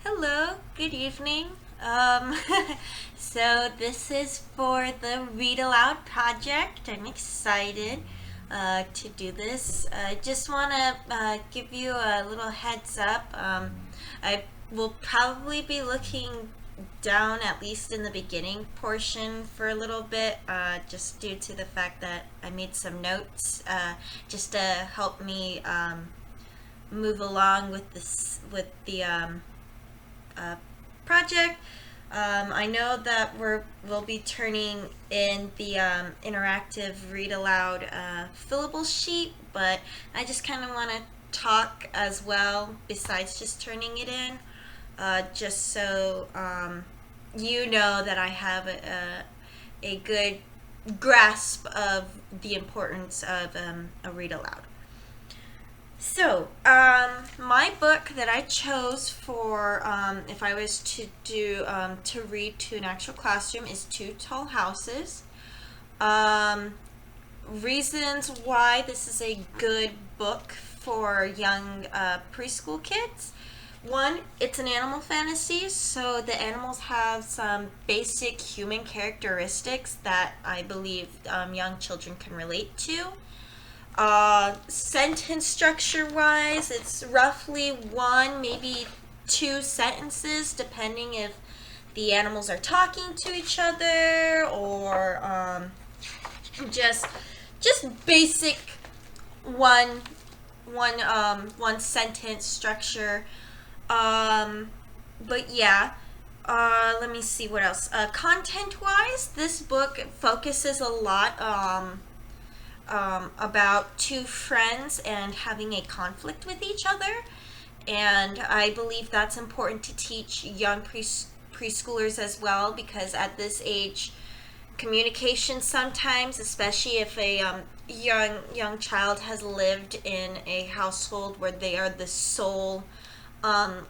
Hello, good evening. Um, so this is for the Read Aloud project. I'm excited to do this. I just want to give you a little heads up. I will probably be looking down at least in the beginning portion for a little bit, just due to the fact that I made some notes just to help me move along with the uh, project. I know that we'll be turning in the interactive read aloud fillable sheet, but I just kind of want to talk as well besides just turning it in, just so you know that I have a good grasp of the importance of a read aloud. So, my book that I chose for if I was to do to read to an actual classroom is Two Tall Houses. Um, Reasons why this is a good book for young preschool kids. One, it's an animal fantasy, so the animals have some basic human characteristics that I believe young children can relate to. Sentence structure wise, it's roughly one, maybe two sentences, depending if the animals are talking to each other or just basic one one sentence structure. But yeah. Let me see what else. Content wise, this book focuses a lot about two friends and having a conflict with each other. And I believe that's important to teach young preschoolers as well, because at this age, communication sometimes, especially if a young child has lived in a household where they are the sole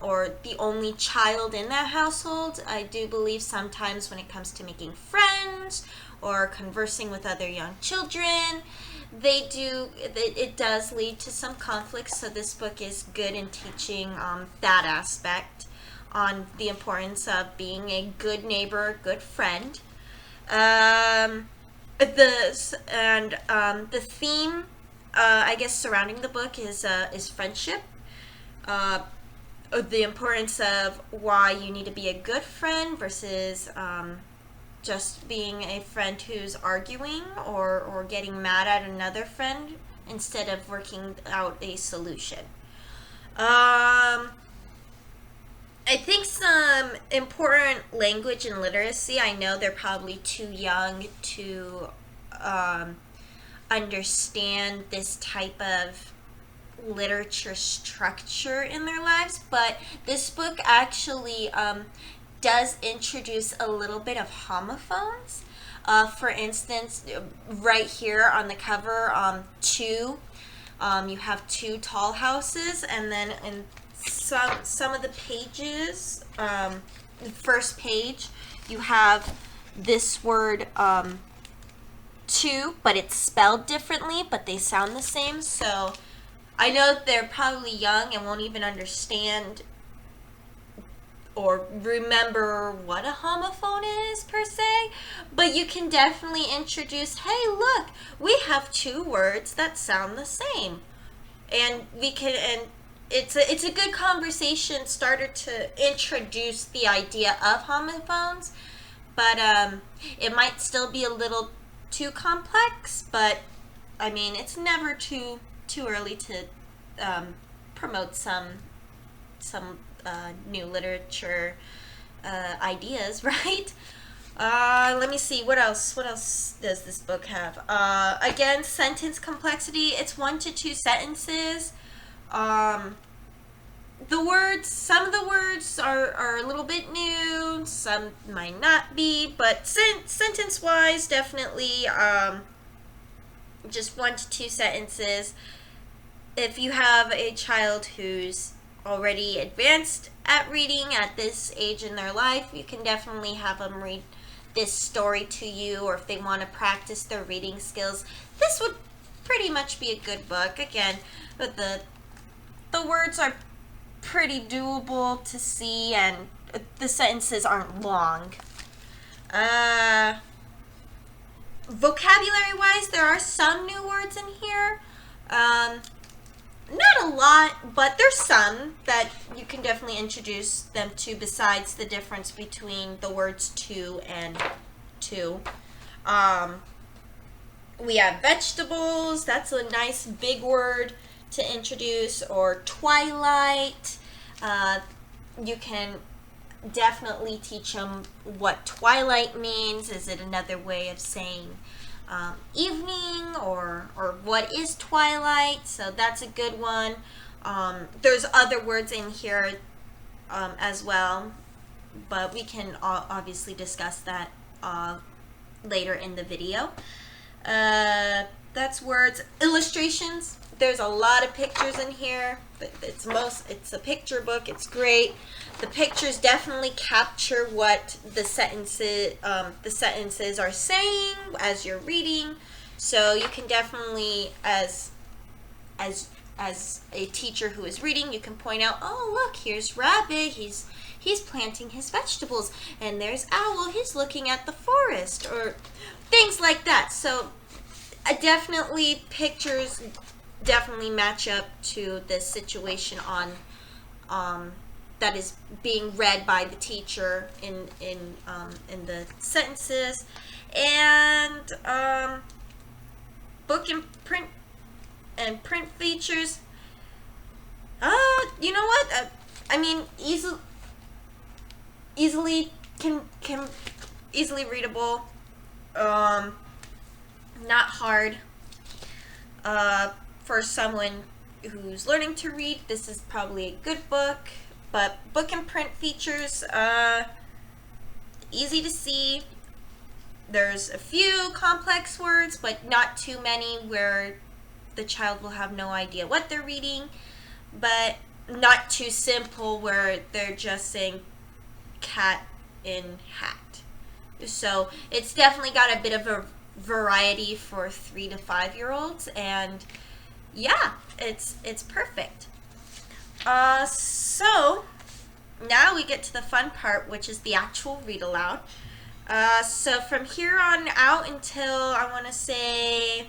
or the only child in that household, I do believe sometimes when it comes to making friends or conversing with other young children, it does lead to some conflicts. So this book is good in teaching that aspect on the importance of being a good neighbor, good friend. Um, the theme, I guess, surrounding the book is friendship. Uh, the importance of why you need to be a good friend versus just being a friend who's arguing or getting mad at another friend instead of working out a solution. I think some important language and literacy. I know they're probably too young to um, understand this type of literature structure in their lives, but this book actually does introduce a little bit of homophones. For instance, right here on the cover, you have two tall houses, and then in some of the pages, the first page, you have this word two, but it's spelled differently, but they sound the same. So I know they're probably young and won't even understand or remember what a homophone is per se, but you can definitely introduce, hey, look, we have two words that sound the same. And it's a good conversation starter to introduce the idea of homophones, but it might still be a little too complex, but I mean, it's never too early to promote some new literature ideas, right? Let me see what else. What else does this book have? Again, sentence complexity. It's one to two sentences. Um, some of the words are a little bit new. Some might not be, but sentence wise, definitely just one to two sentences. If you have a child who's already advanced at reading at this age in their life, you can definitely have them read this story to you, or if they want to practice their reading skills, this would pretty much be a good book. Again, but the words are pretty doable to see, and the sentences aren't long. Vocabulary-wise, there are some new words in here. Not a lot, but there's some that you can definitely introduce them to besides the difference between the words to and to. We have vegetables. That's a nice big word to introduce. Or twilight. You can definitely teach them what twilight means. Is it another way of saying evening, or what is twilight? So that's a good one. There's other words in here as well, but we can obviously discuss that later in the video. That's words. Illustrations. There's a lot of pictures in here. It's a picture book. It's great. The pictures definitely capture what the sentences are saying as you're reading. So you can definitely, as a teacher who is reading, you can point out, oh look, here's Rabbit. He's planting his vegetables, and there's Owl. He's looking at the forest, or things like that. So definitely pictures definitely match up to the situation on that is being read by the teacher in the sentences. And book and print features. You know what? I mean, easily readable. Not hard. For someone who's learning to read, this is probably a good book. But book and print features, easy to see. There's a few complex words, but not too many where the child will have no idea what they're reading. But not too simple where they're just saying cat in hat. So it's definitely got a bit of a variety for 3 to 5 year olds, and yeah, it's perfect. So now we get to the fun part, which is the actual read aloud. So from here on out until, I want to say,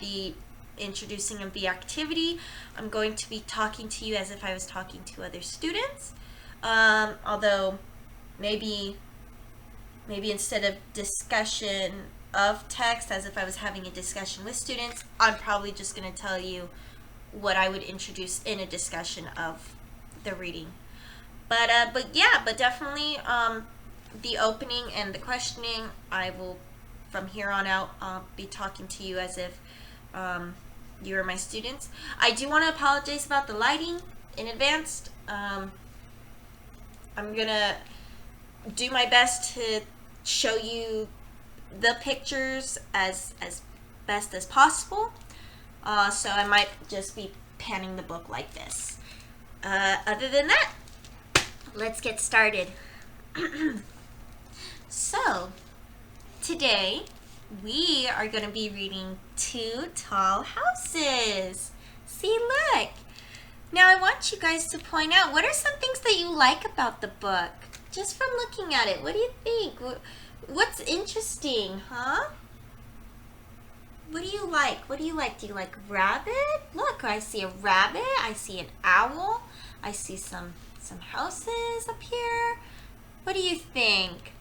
the introducing of the activity, I'm going to be talking to you as if I was talking to other students. Although maybe instead of discussion of text, as if I was having a discussion with students, I'm probably just going to tell you what I would introduce in a discussion of the reading. But definitely the opening and the questioning, I will from here on out be talking to you as if you are my students. I do want to apologize about the lighting in advance. I'm gonna do my best to show you the pictures as best as possible. So I might just be panning the book like this. Other than that, let's get started. So today we are going to be reading Two Tall Houses. See, look. Now I want you guys to point out, what are some things that you like about the book? Just from looking at it, what do you think? What's interesting, huh? What do you like? What do you like? Do you like rabbit? Look, I see a rabbit. I see an owl. I see some houses up here. What do you think?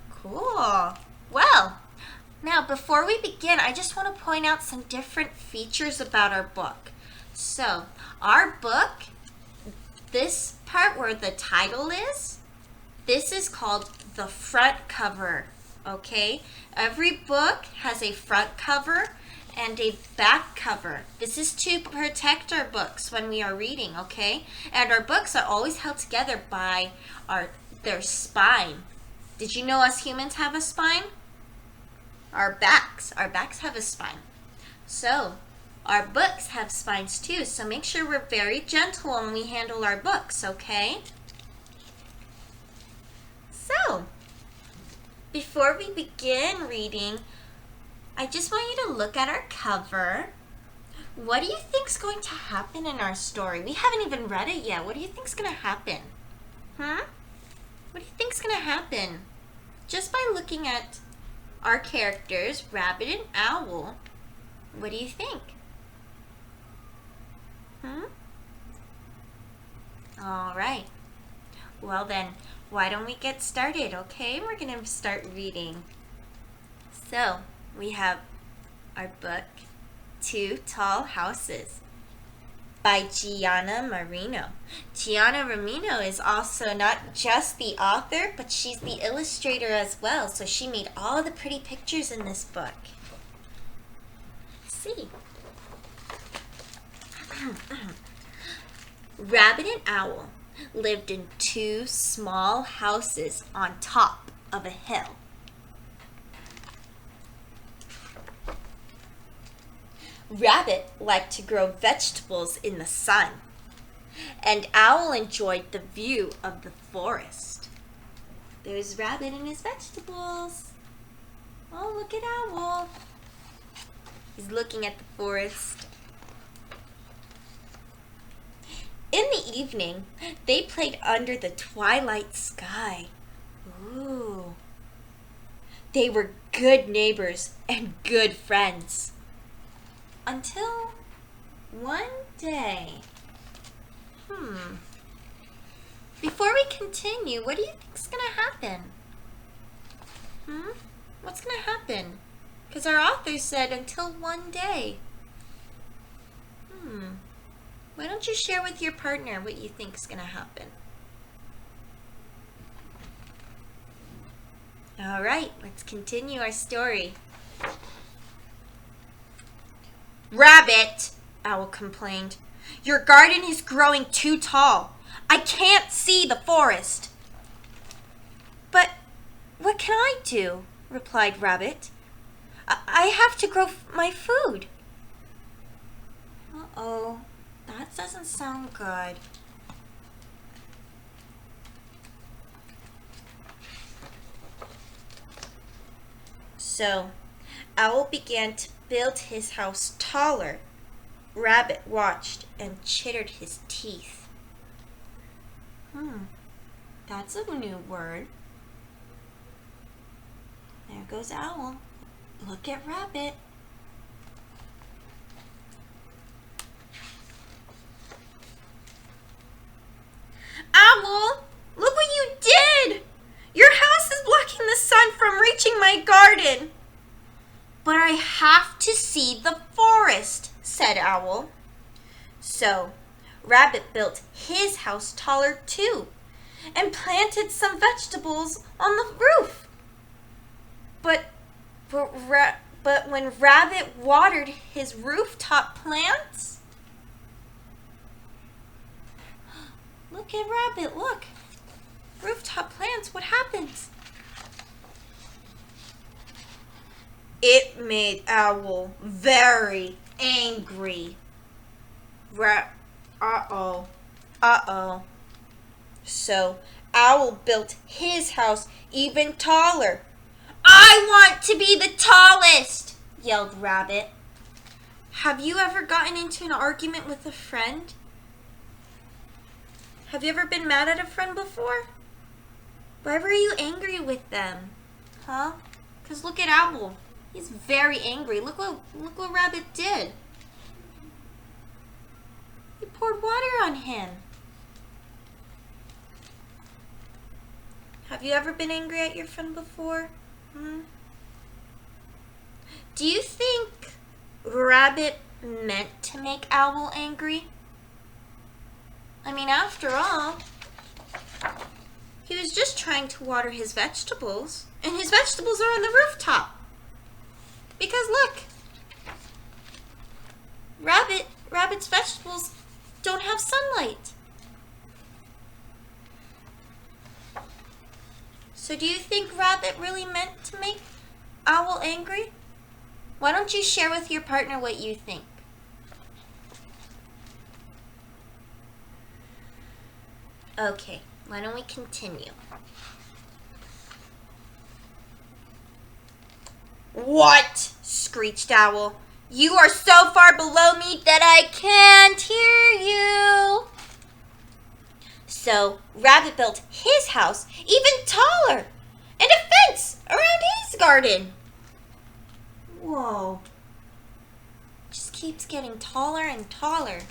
Cool. Well, now before we begin, I just want to point out some different features about our book. So, our book, this part where the title is, this is called the front cover, okay? Every book has a front cover and a back cover. This is to protect our books when we are reading, okay? And our books are always held together by their spine. Did you know us humans have a spine? Our backs have a spine. So, our books have spines too, so make sure we're very gentle when we handle our books, okay? So, before we begin reading, I just want you to look at our cover. What do you think's going to happen in our story? We haven't even read it yet. What do you think's going to happen? What do you think's going to happen? Just by looking at our characters, Rabbit and Owl, what do you think? All right. Well then, why don't we get started, okay? We're going to start reading. So, we have our book, Two Tall Houses, by Gianna Marino. Gianna Marino is also not just the author, but she's the illustrator as well. So she made all the pretty pictures in this book. Let's see. Rabbit and Owl lived in two small houses on top of a hill. Rabbit liked to grow vegetables in the sun, and Owl enjoyed the view of the forest. There's Rabbit and his vegetables. Oh, look at Owl. He's looking at the forest. In the evening, they played under the twilight sky. Ooh. They were good neighbors and good friends. Until one day. Before we continue, what do you think's gonna happen? What's gonna happen? Because our author said until one day. Why don't you share with your partner what you think's gonna happen? All right, let's continue our story. Rabbit, Owl complained. Your garden is growing too tall. I can't see the forest. But what can I do? Replied Rabbit. I have to grow my food. Uh-oh, that doesn't sound good. So, Owl began to build his house taller. Rabbit watched and chittered his teeth. That's a new word. There goes Owl. Look at Rabbit. Owl, look what you did! Your house is blocking the sun from reaching my garden. But I have to see the forest, said Owl. So, Rabbit built his house taller too, and planted some vegetables on the roof. But when Rabbit watered his rooftop plants, look at Rabbit, look. Rooftop plants, what happens? It made Owl very angry. Uh-oh. So Owl built his house even taller. I want to be the tallest, yelled Rabbit. Have you ever gotten into an argument with a friend? Have you ever been mad at a friend before? Why were you angry with them? Because look at Owl. He's very angry. Look what Rabbit did. He poured water on him. Have you ever been angry at your friend before? Do you think Rabbit meant to make Owl angry? I mean, after all, he was just trying to water his vegetables, and his vegetables are on the rooftop. Because look, Rabbit's vegetables don't have sunlight. So do you think Rabbit really meant to make Owl angry? Why don't you share with your partner what you think? Okay, why don't we continue? "What?" screeched Owl. "You are so far below me that I can't hear you." So Rabbit built his house even taller and a fence around his garden. Whoa. Just keeps getting taller and taller.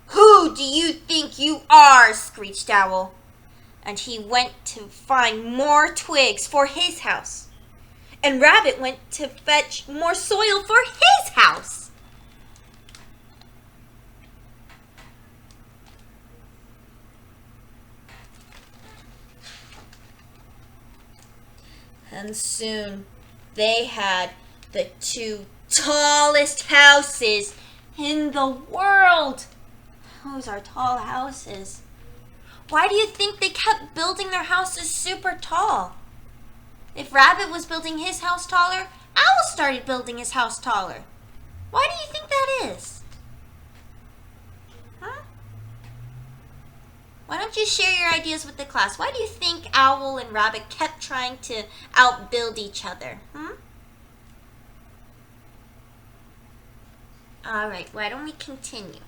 Who do you think you are?" screeched Owl. And he went to find more twigs for his house. And Rabbit went to fetch more soil for his house. And soon they had the two tallest houses in the world. Those are tall houses. Why do you think they kept building their houses super tall? If Rabbit was building his house taller, Owl started building his house taller. Why do you think that is? Huh? Why don't you share your ideas with the class? Why do you think Owl and Rabbit kept trying to outbuild each other? All right, why don't we continue?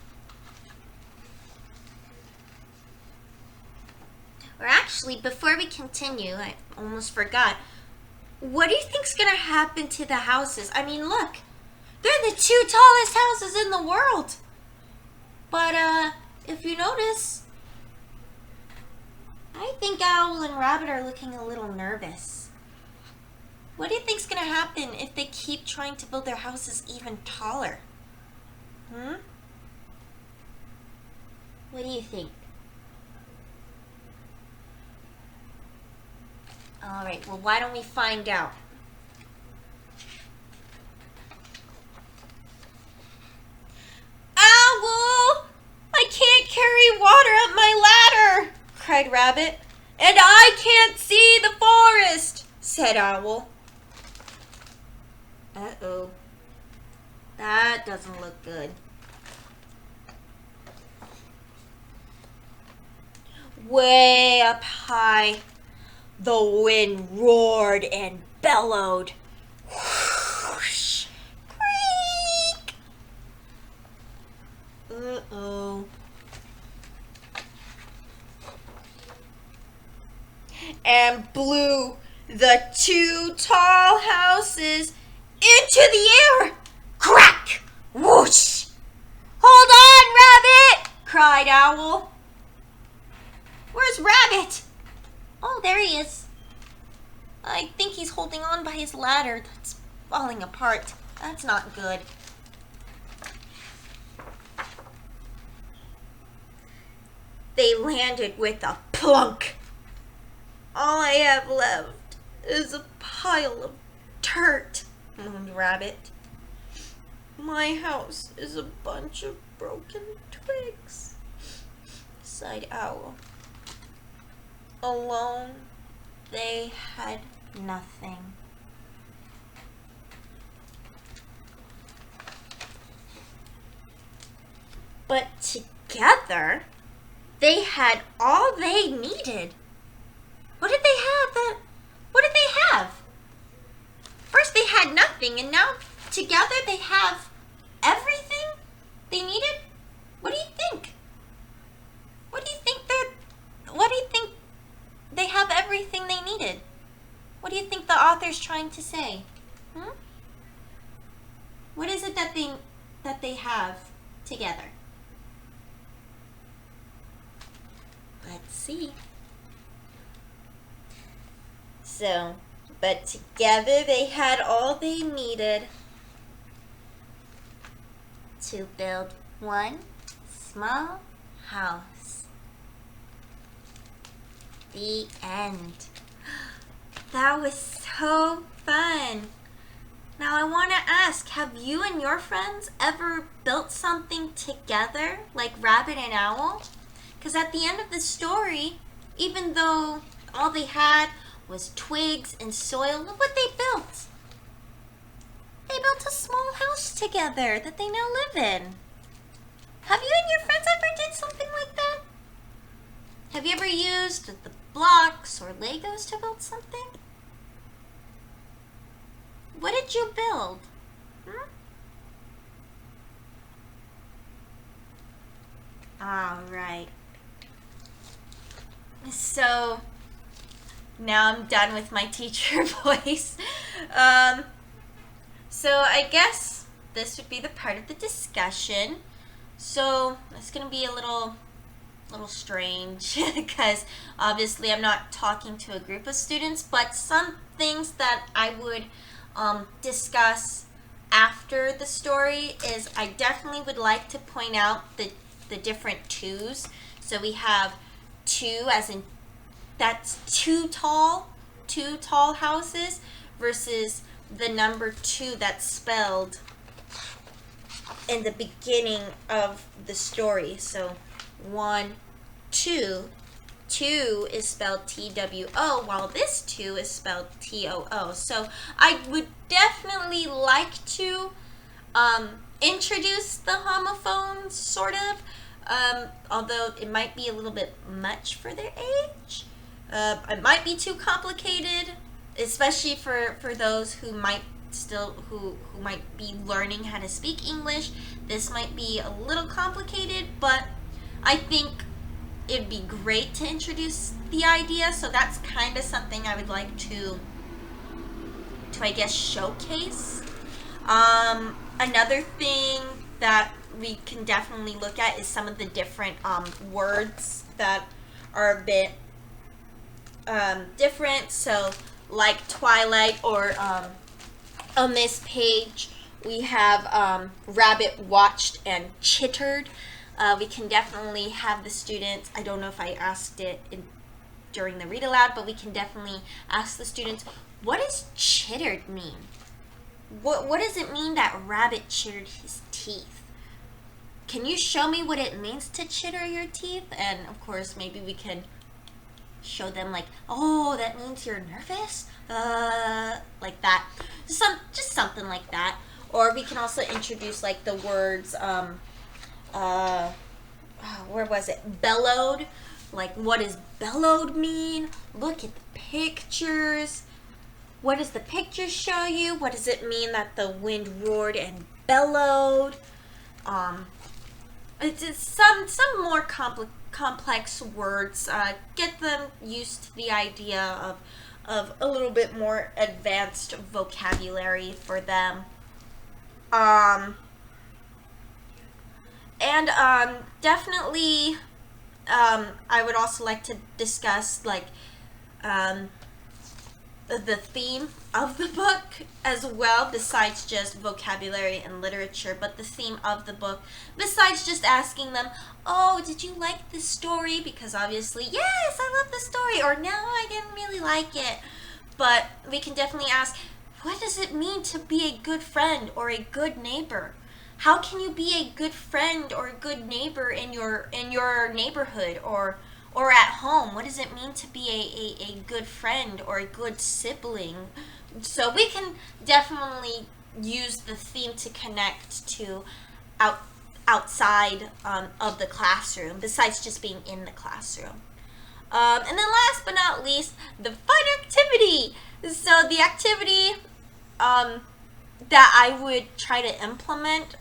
Or actually, before we continue, I almost forgot. What do you think's gonna happen to the houses? I mean, look, they're the two tallest houses in the world. But if you notice, I think Owl and Rabbit are looking a little nervous. What do you think's gonna happen if they keep trying to build their houses even taller? What do you think? All right, well, why don't we find out? Owl! I can't carry water up my ladder, cried Rabbit. And I can't see the forest, said Owl. Uh-oh. That doesn't look good. Way up high, the wind roared and bellowed. Whoosh! Creak! Uh-oh. And blew the two tall houses into the air. Crack! Whoosh! Hold on, Rabbit! Cried Owl. Where's Rabbit? Oh, there he is. I think he's holding on by his ladder that's falling apart. That's not good. They landed with a plunk. All I have left is a pile of dirt, moaned Rabbit. My house is a bunch of broken twigs, sighed Owl. Alone, they had nothing. But together, they had all they needed. What did they have? What did they have? First they had nothing, and now together they have everything they needed? What do you think? What do you think they have everything they needed? What do you think the author's trying to say? What is it that they have together? Let's see. So, but together they had all they needed to build one small house. The end. That was so fun. Now I want to ask, have you and your friends ever built something together like Rabbit and Owl? Because at the end of the story, even though all they had was twigs and soil, look what they built. They built a small house together that they now live in. Have you and your friends ever did something like that? Have you ever used the blocks or Legos to build something? What did you build? All right. So now I'm done with my teacher voice. So I guess this would be the part of the discussion. So it's gonna be a little strange because obviously I'm not talking to a group of students, but some things that I would discuss after the story is I definitely would like to point out the different twos. So we have two as in that's two tall houses versus the number 2 that's spelled in the beginning of the story. So 1, 2. 2 is spelled T-W-O, while this 2 is spelled T-O-O. So I would definitely like to introduce the homophones, sort of, although it might be a little bit much for their age. It might be too complicated, especially for those who might who might be learning how to speak English. This might be a little complicated, but I think it'd be great to introduce the idea. So that's kind of something I would like to I guess showcase. Another thing that we can definitely look at is some of the different words that are a bit different. So like twilight, or on this page we have rabbit watched and chittered. We can definitely have the students, I don't know if I asked it during the read aloud, but we can definitely ask the students, what does chittered mean? What does it mean that rabbit chittered his teeth? Can you show me what it means to chitter your teeth? And of course maybe we can show them like, oh, that means you're nervous? Like that. Just something like that. Or we can also introduce like the words, where was it? Bellowed. Like, what does bellowed mean? Look at the pictures. What does the picture show you? What does it mean that the wind roared and bellowed? It's some more complex words. Get them used to the idea of a little bit more advanced vocabulary for them. And definitely, I would also like to discuss like the theme of the book as well, besides just vocabulary and literature, but the theme of the book, besides just asking them, oh, did you like the story? Because obviously, yes, I love the story, or no, I didn't really like it. But we can definitely ask, what does it mean to be a good friend or a good neighbor? How can you be a good friend or a good neighbor in your neighborhood or at home? What does it mean to be a good friend or a good sibling? So we can definitely use the theme to connect to outside of the classroom, besides just being in the classroom. And then last but not least, the fun activity. So the activity that I would try to implement,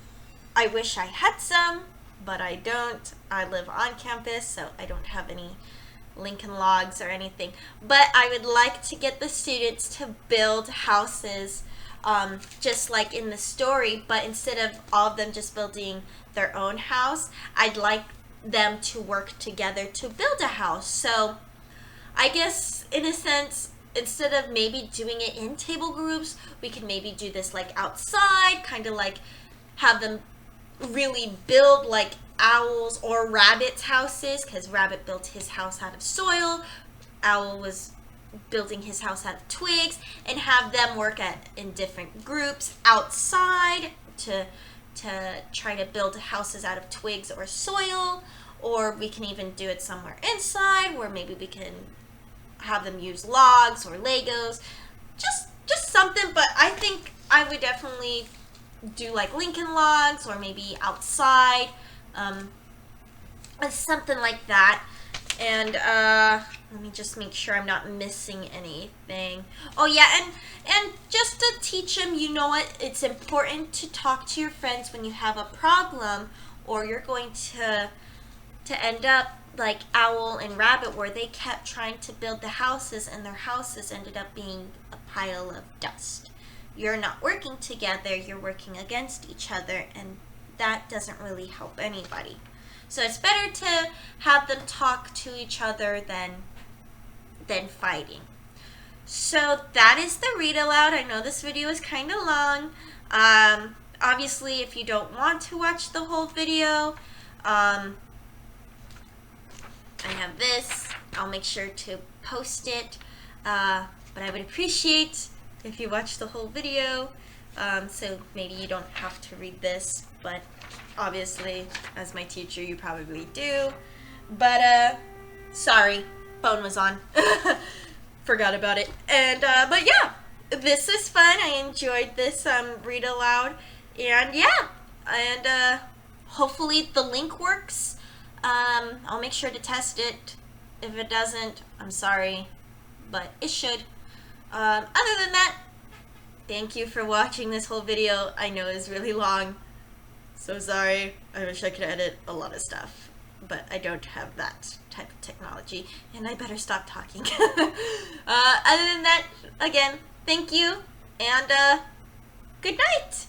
I wish I had some, but I don't. I live on campus, so I don't have any Lincoln Logs or anything. But I would like to get the students to build houses just like in the story, but instead of all of them just building their own house, I'd like them to work together to build a house. So I guess in a sense, instead of maybe doing it in table groups, we could maybe do this like outside, kind of like have them really build like owls or rabbits' houses, because rabbit built his house out of soil, owl was building his house out of twigs, and have them work in different groups outside to try to build houses out of twigs or soil. Or we can even do it somewhere inside, where maybe we can have them use logs or Legos, just something. But I think I would definitely do like Lincoln Logs, or maybe outside, something like that. And let me just make sure I'm not missing anything. Oh yeah, and just to teach them, you know what? It's important to talk to your friends when you have a problem, or you're going to end up like Owl and Rabbit, where they kept trying to build the houses and their houses ended up being a pile of dust. You're not working together, you're working against each other, and that doesn't really help anybody. So it's better to have them talk to each other than fighting. So that is the read aloud. I know this video is kind of long. Obviously, if you don't want to watch the whole video, I have this. I'll make sure to post it. But I would appreciate if you watch the whole video. So maybe you don't have to read this, but obviously, as my teacher, you probably do. But, sorry, phone was on. Forgot about it. And, but yeah, this is fun. I enjoyed this, read aloud. And yeah, and, hopefully the link works. I'll make sure to test it. If it doesn't, I'm sorry, but it should. Other than that, thank you for watching this whole video. I know it's really long. So sorry. I wish I could edit a lot of stuff, but I don't have that type of technology, and I better stop talking. Other than that, again, thank you, and good night.